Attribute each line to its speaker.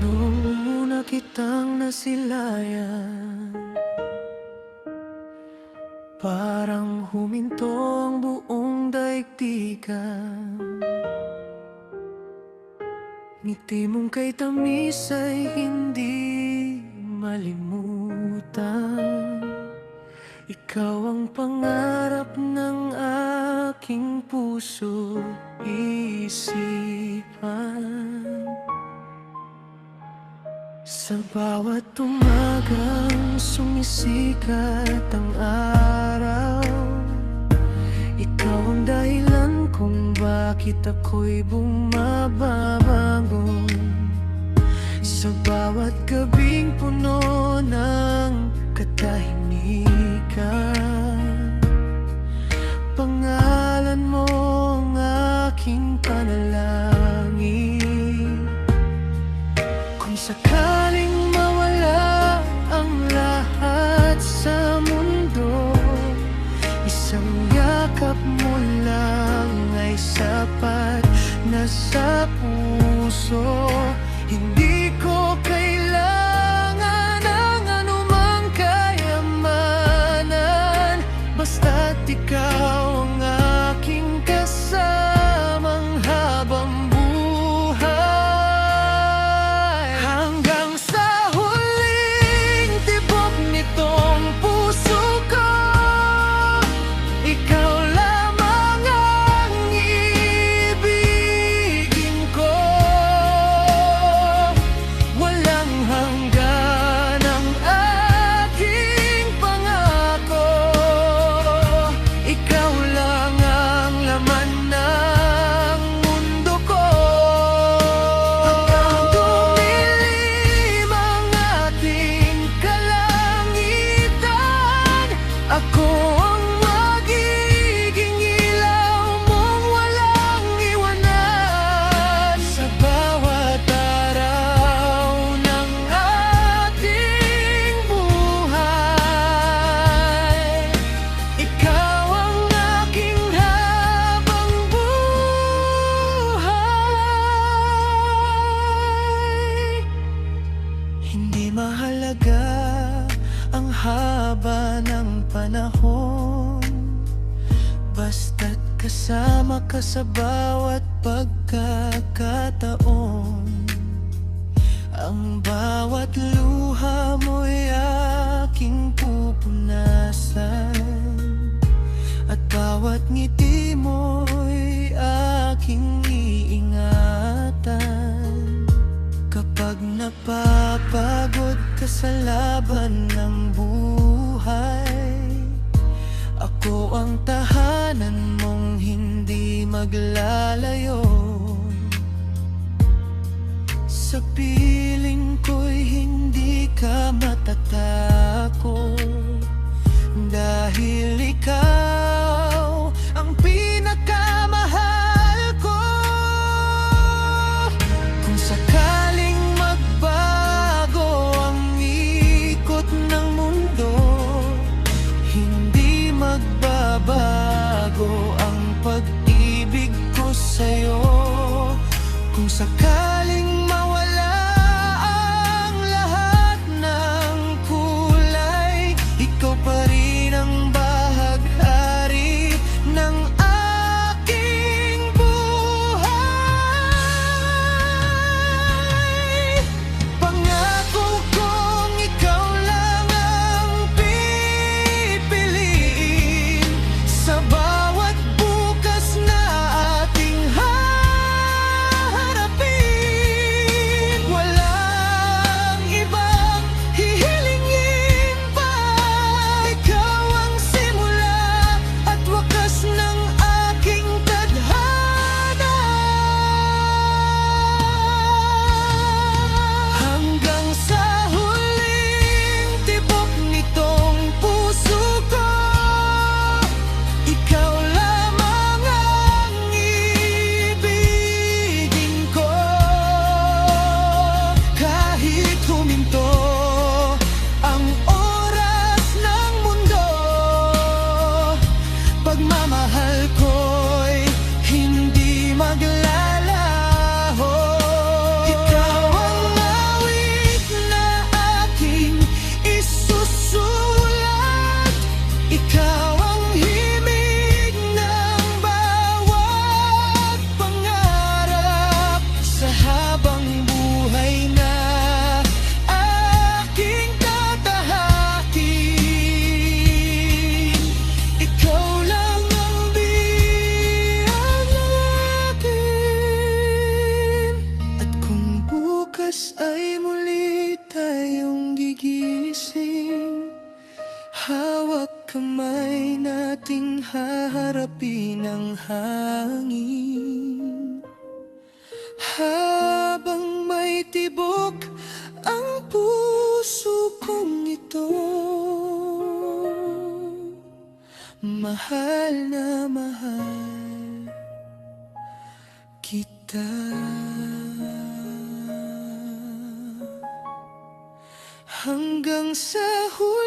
Speaker 1: Noong una kitang nasilayan, parang huminto ang buong daigdigan. Ngiti mong kay tamis ay hindi malimutan. Ikaw ang pangarap ng aking puso, isipan. Sa bawat umagang sumisikat ang araw, ikaw ang dahilan kung bakit ako'y bumabangon. Sa bawat gabing puno ng katahimikan, pangalan mo ang aking panalangin. Kung sakaling mawala ang lahat sa mundo, isang yakap mo lang ay sapat na sa puso. Hindi ko kailangan ng anumang kayamanan, basta't ikaw ang aking kasamang habang buhay. Hanggang sa huling tibok nitong puso ko, ikaw lamang ang ibigin ko. Walang hanggan ang aking pangako, ikaw lang ang laman ng mundo ko. Hanggang dumilim ang ating kalangitan, ako ang magiging ilaw mong walang iwanan. Sa bawat araw ng ating buhay, ikaw ang aking habang buhay. Hindi mahalaga ang haba ng panahon, basta't kasama ka sa bawat pagkakataon. Ang bawat luha mo'y aking pupunasan, at bawat ngiti mo'y aking iingatan. Kapag napapagod ka sa laban ng buhay, ako ang tahanan mong hindi maglalayo. Sa piling ko'y hindi ka matatakot, dahil ikaw ang pinakamahal ko. Kung sakaling magbago ang ikot ng mundo, hindi magbabago ang pag-ibig ko sa'yo. Kung sakaling mawala ang lahat ng bukas ay muli tayong gigising. Hawak kamay nating haharapin ang hangin. Habang may tibok ang puso kong ito, mahal na mahal kita. Hanggang sa huli